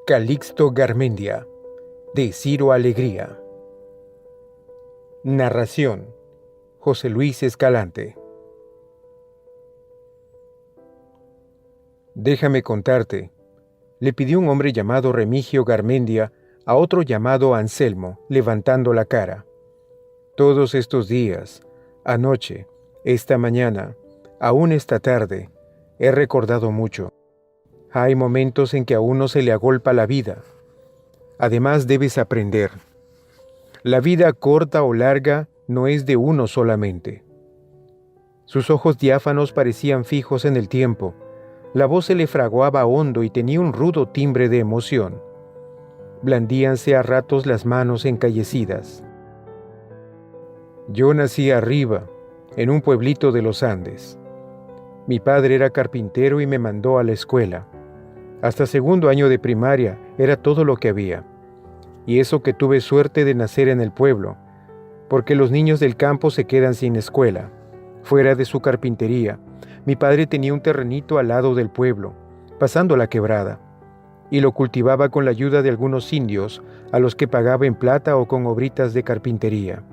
Calixto Garmendia, de Ciro Alegría. Narración: José Luis Escalante. Déjame contarte, le pidió un hombre llamado Remigio Garmendia a otro llamado Anselmo, levantando la cara. Todos estos días, anoche, esta mañana, aún esta tarde, he recordado mucho. Hay momentos en que a uno se le agolpa la vida. Además debes aprender. La vida corta o larga no es de uno solamente. Sus ojos diáfanos parecían fijos en el tiempo. La voz se le fraguaba hondo y tenía un rudo timbre de emoción. Blandíanse a ratos las manos encallecidas. Yo nací arriba, en un pueblito de los Andes. Mi padre era carpintero y me mandó a la escuela. Hasta segundo año de primaria era todo lo que había. Y eso que tuve suerte de nacer en el pueblo, porque los niños del campo se quedan sin escuela. Fuera de su carpintería, mi padre tenía un terrenito al lado del pueblo, pasando la quebrada, y lo cultivaba con la ayuda de algunos indios, a los que pagaba en plata o con obritas de carpintería,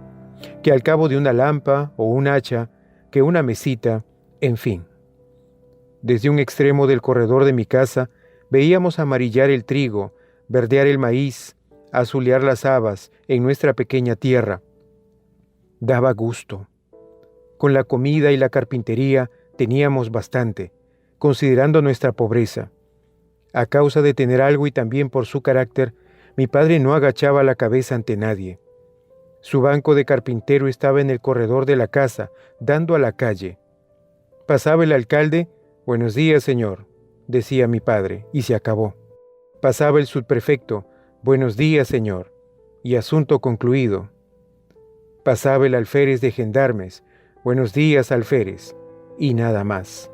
que al cabo de una lampa o un hacha, que una mesita, en fin. Desde un extremo del corredor de mi casa, veíamos amarillar el trigo, verdear el maíz, azulear las habas en nuestra pequeña tierra. Daba gusto. Con la comida y la carpintería teníamos bastante, considerando nuestra pobreza. A causa de tener algo y también por su carácter, mi padre no agachaba la cabeza ante nadie. Su banco de carpintero estaba en el corredor de la casa, dando a la calle. Pasaba el alcalde: «Buenos días, señor», decía mi padre, y se acabó. Pasaba el subprefecto: «Buenos días, señor», y asunto concluido. Pasaba el alférez de gendarmes: «Buenos días, alférez», y nada más.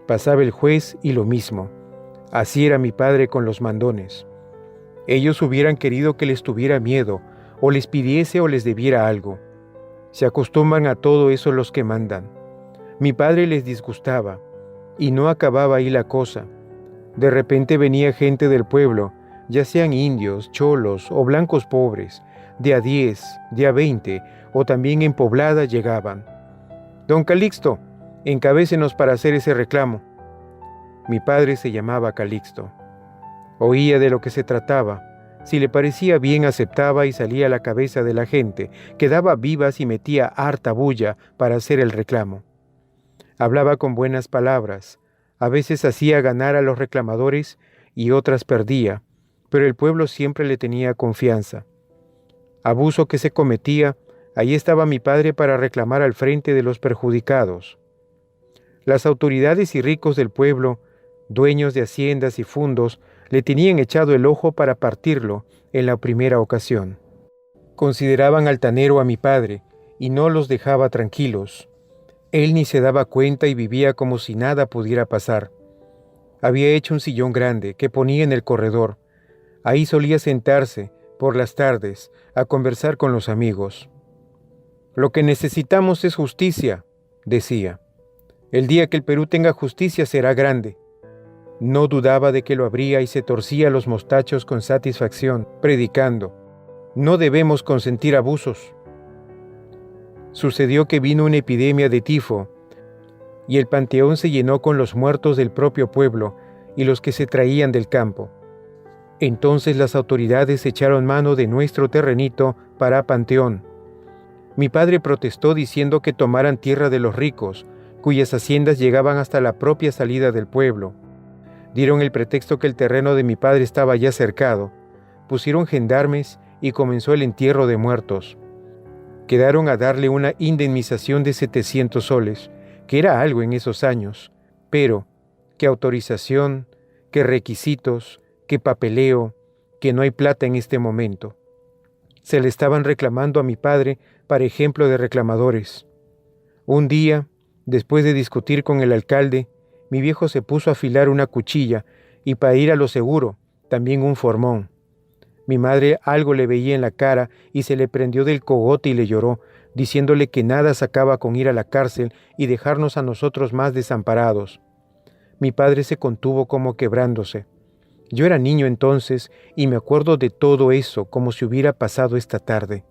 Pasaba el juez y lo mismo. Así era mi padre con los mandones. Ellos hubieran querido que les tuviera miedo, o les pidiese o les debiera algo. Se acostumbran a todo eso los que mandan. Mi padre les disgustaba, y no acababa ahí la cosa. De repente venía gente del pueblo, ya sean indios, cholos o blancos pobres, de a 10, de a 20, o también en poblada llegaban. «Don Calixto, encabécenos para hacer ese reclamo». Mi padre se llamaba Calixto. Oía de lo que se trataba. Si le parecía bien, aceptaba y salía a la cabeza de la gente, que daba vivas y metía harta bulla para hacer el reclamo. Hablaba con buenas palabras. A veces hacía ganar a los reclamadores y otras perdía, pero el pueblo siempre le tenía confianza. Abuso que se cometía, ahí estaba mi padre para reclamar al frente de los perjudicados. Las autoridades y ricos del pueblo, dueños de haciendas y fundos, le tenían echado el ojo para partirlo en la primera ocasión. Consideraban altanero a mi padre y no los dejaba tranquilos. Él ni se daba cuenta y vivía como si nada pudiera pasar. Había hecho un sillón grande que ponía en el corredor. Ahí solía sentarse, por las tardes, a conversar con los amigos. «Lo que necesitamos es justicia», decía. «El día que el Perú tenga justicia será grande». No dudaba de que lo habría y se torcía los mostachos con satisfacción, predicando: «No debemos consentir abusos». Sucedió que vino una epidemia de tifo, y el panteón se llenó con los muertos del propio pueblo y los que se traían del campo. Entonces las autoridades echaron mano de nuestro terrenito para panteón. Mi padre protestó diciendo que tomaran tierra de los ricos, cuyas haciendas llegaban hasta la propia salida del pueblo. Dieron el pretexto que el terreno de mi padre estaba ya cercado. Pusieron gendarmes y comenzó el entierro de muertos. Quedaron a darle una indemnización de 700 soles, que era algo en esos años, pero qué autorización, qué requisitos, qué papeleo, que no hay plata en este momento. Se le estaban reclamando a mi padre para ejemplo de reclamadores. Un día, después de discutir con el alcalde, mi viejo se puso a afilar una cuchilla y, para ir a lo seguro, también un formón. Mi madre algo le veía en la cara y se le prendió del cogote y le lloró, diciéndole que nada sacaba con ir a la cárcel y dejarnos a nosotros más desamparados. Mi padre se contuvo como quebrándose. Yo era niño entonces y me acuerdo de todo eso como si hubiera pasado esta tarde.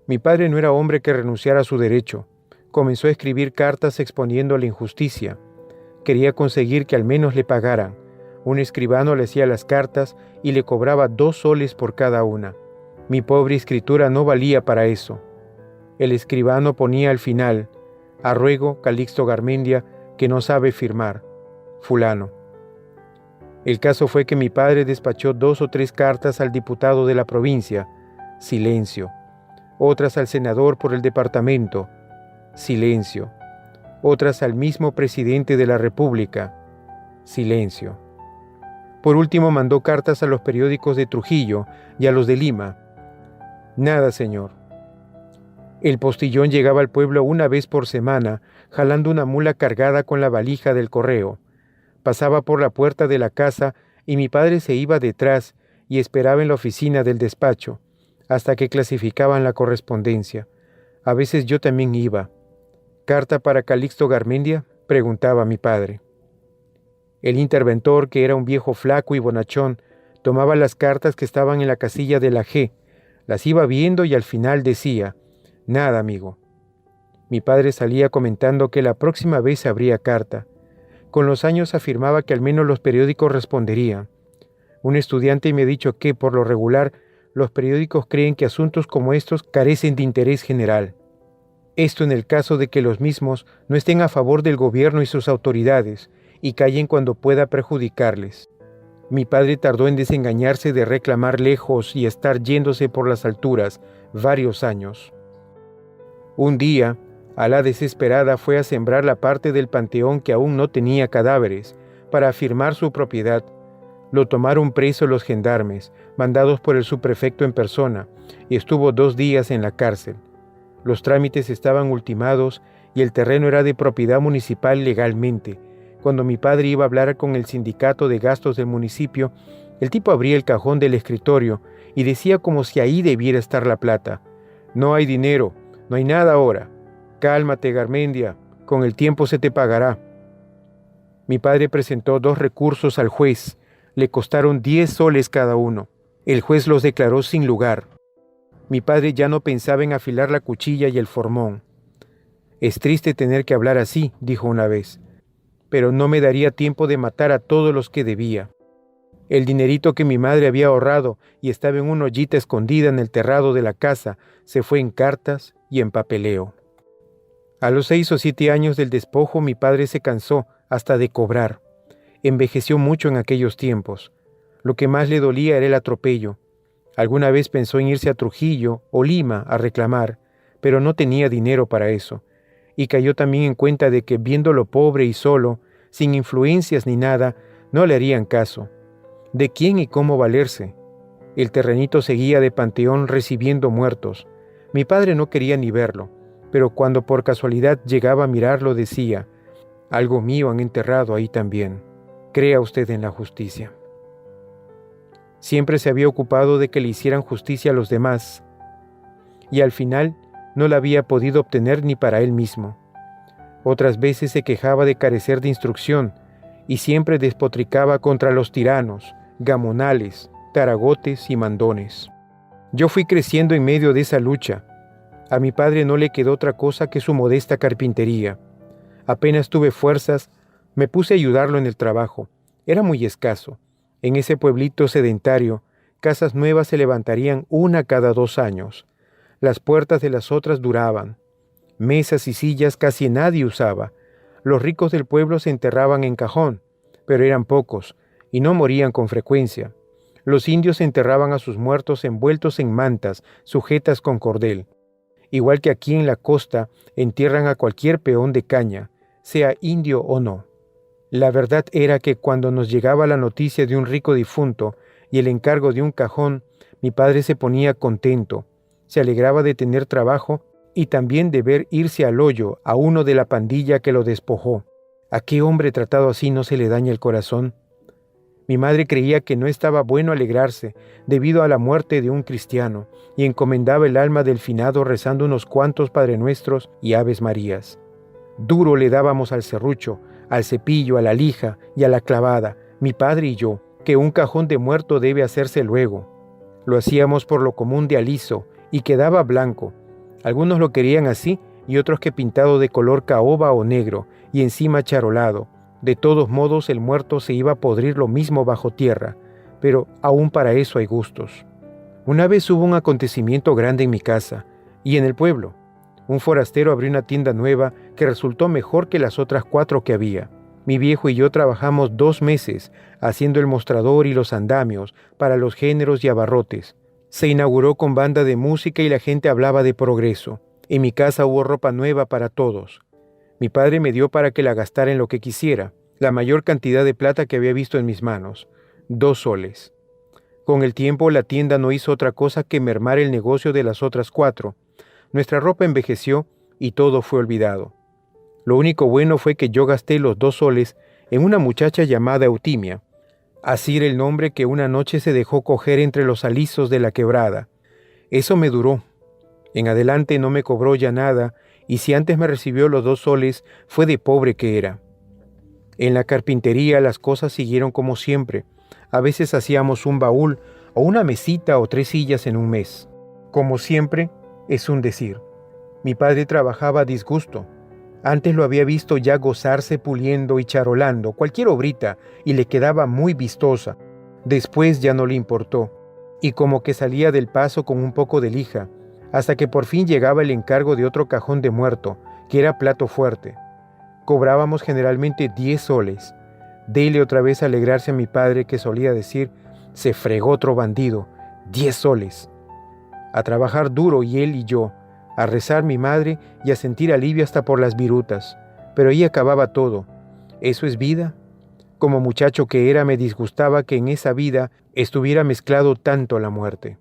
Mi padre no era hombre que renunciara a su derecho. Comenzó a escribir cartas exponiendo la injusticia. Quería conseguir que al menos le pagaran. Un escribano le hacía las cartas y le cobraba 2 soles por cada una. Mi pobre escritura no valía para eso. El escribano ponía al final: a ruego Calixto Garmendia, que no sabe firmar, fulano. El caso fue que mi padre despachó 2 o 3 cartas al diputado de la provincia, silencio. Otras al senador por el departamento, silencio. Otras al mismo presidente de la República, silencio. Por último mandó cartas a los periódicos de Trujillo y a los de Lima. Nada, señor. El postillón llegaba al pueblo una vez por semana, jalando una mula cargada con la valija del correo. Pasaba por la puerta de la casa y mi padre se iba detrás y esperaba en la oficina del despacho, hasta que clasificaban la correspondencia. A veces yo también iba. ¿Carta para Calixto Garmendia?, preguntaba mi padre. El interventor, que era un viejo flaco y bonachón, tomaba las cartas que estaban en la casilla de la G, las iba viendo y al final decía: nada, amigo. Mi padre salía comentando que la próxima vez habría carta. Con los años afirmaba que al menos los periódicos responderían. Un estudiante me ha dicho que, por lo regular, los periódicos creen que asuntos como estos carecen de interés general. Esto en el caso de que los mismos no estén a favor del gobierno y sus autoridades, y callen cuando pueda perjudicarles. Mi padre tardó en desengañarse de reclamar lejos y estar yéndose por las alturas varios años. Un día, a la desesperada, fue a sembrar la parte del panteón que aún no tenía cadáveres, para afirmar su propiedad. Lo tomaron preso los gendarmes, mandados por el subprefecto en persona, y estuvo 2 días en la cárcel. Los trámites estaban ultimados y el terreno era de propiedad municipal legalmente. Cuando mi padre iba a hablar con el sindicato de gastos del municipio, el tipo abría el cajón del escritorio y decía como si ahí debiera estar la plata: no hay dinero, no hay nada ahora. Cálmate, Garmendia, con el tiempo se te pagará. Mi padre presentó 2 recursos al juez, le costaron 10 soles cada uno. El juez los declaró sin lugar. Mi padre ya no pensaba en afilar la cuchilla y el formón. Es triste tener que hablar así, dijo una vez, pero no me daría tiempo de matar a todos los que debía. El dinerito que mi madre había ahorrado y estaba en una ollita escondida en el terrado de la casa se fue en cartas y en papeleo. A los 6 o 7 años del despojo mi padre se cansó hasta de cobrar. Envejeció mucho en aquellos tiempos. Lo que más le dolía era el atropello. Alguna vez pensó en irse a Trujillo o Lima a reclamar, pero no tenía dinero para eso. Y cayó también en cuenta de que, viéndolo pobre y solo, sin influencias ni nada, no le harían caso. ¿De quién y cómo valerse? El terrenito seguía de panteón recibiendo muertos. Mi padre no quería ni verlo, pero cuando por casualidad llegaba a mirarlo decía: algo mío han enterrado ahí también. Crea usted en la justicia. Siempre se había ocupado de que le hicieran justicia a los demás, y al final no la había podido obtener ni para él mismo. Otras veces se quejaba de carecer de instrucción, y siempre despotricaba contra los tiranos, gamonales, taragotes y mandones. Yo fui creciendo en medio de esa lucha. A mi padre no le quedó otra cosa que su modesta carpintería. Apenas tuve fuerzas, me puse a ayudarlo en el trabajo. Era muy escaso. En ese pueblito sedentario, casas nuevas se levantarían una cada 2 años. Las puertas de las otras duraban. Mesas y sillas casi nadie usaba. Los ricos del pueblo se enterraban en cajón, pero eran pocos, y no morían con frecuencia. Los indios enterraban a sus muertos envueltos en mantas, sujetas con cordel. Igual que aquí en la costa, entierran a cualquier peón de caña, sea indio o no. La verdad era que cuando nos llegaba la noticia de un rico difunto y el encargo de un cajón, mi padre se ponía contento, se alegraba de tener trabajo y también de ver irse al hoyo a uno de la pandilla que lo despojó. ¿A qué hombre tratado así no se le daña el corazón? Mi madre creía que no estaba bueno alegrarse debido a la muerte de un cristiano y encomendaba el alma del finado rezando unos cuantos Padre Nuestros y Aves Marías. Duro le dábamos al serrucho, al cepillo, a la lija y a la clavada, mi padre y yo, que un cajón de muerto debe hacerse luego. Lo hacíamos por lo común de aliso y quedaba blanco. Algunos lo querían así y otros que pintado de color caoba o negro y encima charolado. De todos modos el muerto se iba a podrir lo mismo bajo tierra, pero aún para eso hay gustos. Una vez hubo un acontecimiento grande en mi casa y en el pueblo. Un forastero abrió una tienda nueva que resultó mejor que las otras 4 que había. Mi viejo y yo trabajamos 2 meses haciendo el mostrador y los andamios para los géneros y abarrotes. Se inauguró con banda de música y la gente hablaba de progreso. En mi casa hubo ropa nueva para todos. Mi padre me dio para que la gastara en lo que quisiera, la mayor cantidad de plata que había visto en mis manos, 2 soles. Con el tiempo la tienda no hizo otra cosa que mermar el negocio de las otras 4. Nuestra ropa envejeció y todo fue olvidado. Lo único bueno fue que yo gasté los 2 soles en una muchacha llamada Eutimia. Así era el nombre que una noche se dejó coger entre los alisos de la quebrada. Eso me duró. En adelante no me cobró ya nada, y si antes me recibió los 2 soles, fue de pobre que era. En la carpintería las cosas siguieron como siempre. A veces hacíamos un baúl o una mesita o 3 sillas en un mes. Como siempre, es un decir. Mi padre trabajaba a disgusto. Antes lo había visto ya gozarse puliendo y charolando cualquier obrita y le quedaba muy vistosa. Después ya no le importó, y como que salía del paso con un poco de lija, hasta que por fin llegaba el encargo de otro cajón de muerto, que era plato fuerte. Cobrábamos generalmente 10 soles. Dele otra vez a alegrarse a mi padre, que solía decir: se fregó otro bandido, 10 soles. A trabajar duro y él y yo, a rezar mi madre y a sentir alivio hasta por las virutas. Pero ahí acababa todo. ¿Eso es vida? Como muchacho que era, me disgustaba que en esa vida estuviera mezclado tanto la muerte.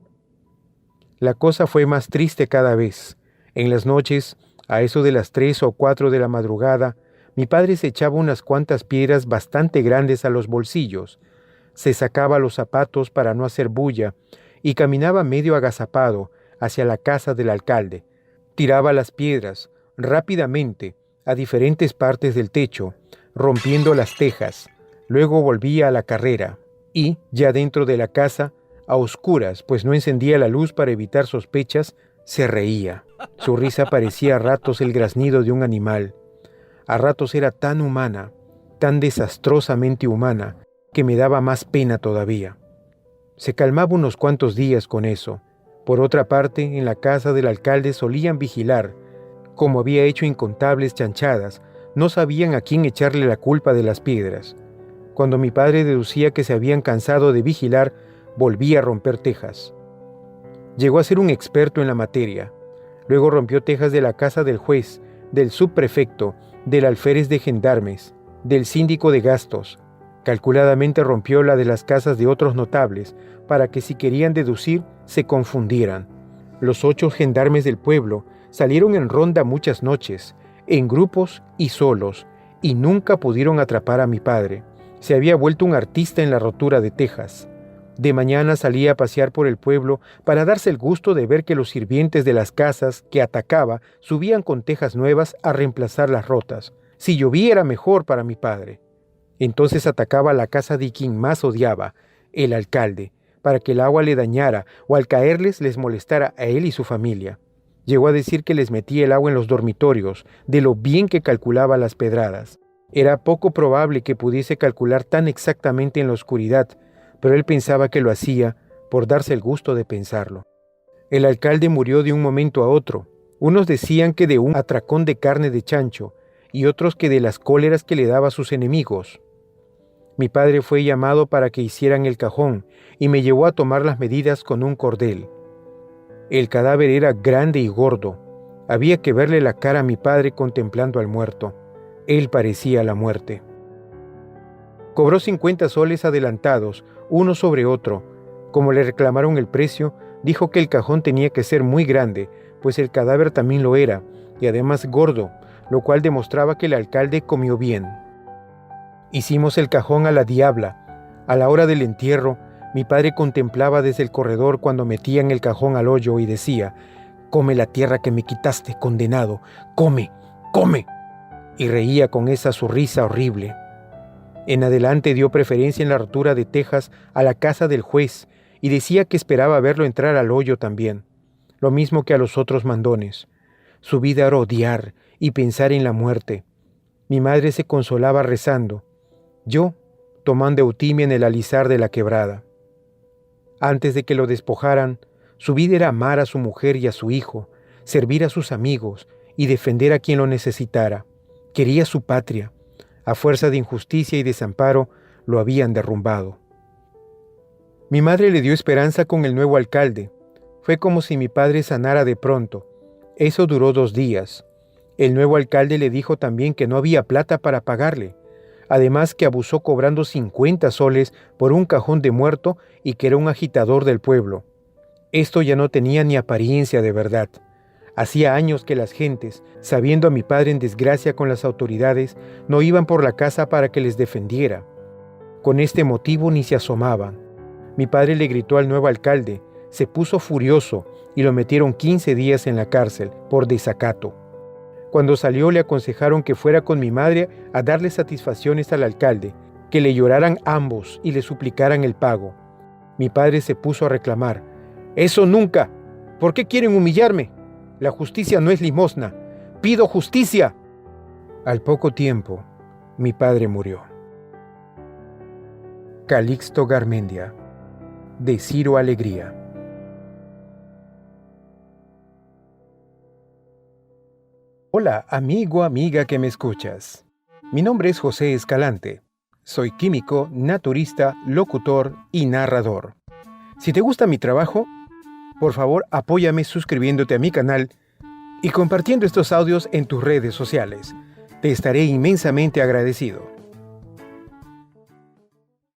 La cosa fue más triste cada vez. En las noches, a eso de las 3 o 4 de la madrugada, mi padre se echaba unas cuantas piedras bastante grandes a los bolsillos, se sacaba los zapatos para no hacer bulla y caminaba medio agazapado hacia la casa del alcalde. Tiraba las piedras rápidamente a diferentes partes del techo, rompiendo las tejas. Luego volvía a la carrera y, ya dentro de la casa, a oscuras, pues no encendía la luz para evitar sospechas, se reía. Su risa parecía a ratos el graznido de un animal. A ratos era tan humana, tan desastrosamente humana, que me daba más pena todavía. Se calmaba unos cuantos días con eso. Por otra parte, en la casa del alcalde solían vigilar. Como había hecho incontables chanchadas, no sabían a quién echarle la culpa de las piedras. Cuando mi padre deducía que se habían cansado de vigilar, volvía a romper tejas. Llegó a ser un experto en la materia. Luego rompió tejas de la casa del juez, del subprefecto, del alférez de gendarmes, del síndico de gastos. Calculadamente rompió la de las casas de otros notables, para que si querían deducir, se confundieran. Los 8 gendarmes del pueblo salieron en ronda muchas noches, en grupos y solos, y nunca pudieron atrapar a mi padre. Se había vuelto un artista en la rotura de tejas. De mañana salía a pasear por el pueblo para darse el gusto de ver que los sirvientes de las casas que atacaba subían con tejas nuevas a reemplazar las rotas. Si llovía era mejor para mi padre. Entonces atacaba la casa de quien más odiaba, el alcalde, para que el agua le dañara o al caerles les molestara a él y su familia. Llegó a decir que les metía el agua en los dormitorios, de lo bien que calculaba las pedradas. Era poco probable que pudiese calcular tan exactamente en la oscuridad, pero él pensaba que lo hacía por darse el gusto de pensarlo. El alcalde murió de un momento a otro. Unos decían que de un atracón de carne de chancho y otros que de las cóleras que le daba a sus enemigos. Mi padre fue llamado para que hicieran el cajón y me llevó a tomar las medidas con un cordel. El cadáver era grande y gordo. Había que verle la cara a mi padre contemplando al muerto. Él parecía la muerte. Cobró 50 soles adelantados, uno sobre otro. Como le reclamaron el precio, dijo que el cajón tenía que ser muy grande, pues el cadáver también lo era, y además gordo, lo cual demostraba que el alcalde comió bien. Hicimos el cajón a la diabla. A la hora del entierro, mi padre contemplaba desde el corredor cuando metían el cajón al hoyo y decía: «Come la tierra que me quitaste, condenado, come, come», y reía con esa su risa horrible. En adelante dio preferencia en la rotura de tejas a la casa del juez y decía que esperaba verlo entrar al hoyo también, lo mismo que a los otros mandones. Su vida era odiar y pensar en la muerte. Mi madre se consolaba rezando, yo tomando eutimia en el alisar de la quebrada. Antes de que lo despojaran, su vida era amar a su mujer y a su hijo, servir a sus amigos y defender a quien lo necesitara. Quería su patria. A fuerza de injusticia y desamparo, lo habían derrumbado. Mi madre le dio esperanza con el nuevo alcalde. Fue como si mi padre sanara de pronto. Eso duró 2 días. El nuevo alcalde le dijo también que no había plata para pagarle. Además que abusó cobrando 50 soles por un cajón de muerto y que era un agitador del pueblo. Esto ya no tenía ni apariencia de verdad. Hacía años que las gentes, sabiendo a mi padre en desgracia con las autoridades, no iban por la casa para que les defendiera. Con este motivo ni se asomaban. Mi padre le gritó al nuevo alcalde, se puso furioso y lo metieron 15 días en la cárcel por desacato. Cuando salió le aconsejaron que fuera con mi madre a darle satisfacciones al alcalde, que le lloraran ambos y le suplicaran el pago. Mi padre se puso a reclamar, «¡Eso nunca! ¿Por qué quieren humillarme? La justicia no es limosna. ¡Pido justicia!». Al poco tiempo, mi padre murió. Calixto Garmendia, de Ciro Alegría. Hola, amigo, amiga que me escuchas. Mi nombre es José Escalante. Soy químico, naturista, locutor y narrador. Si te gusta mi trabajo, por favor apóyame suscribiéndote a mi canal y compartiendo estos audios en tus redes sociales. Te estaré inmensamente agradecido.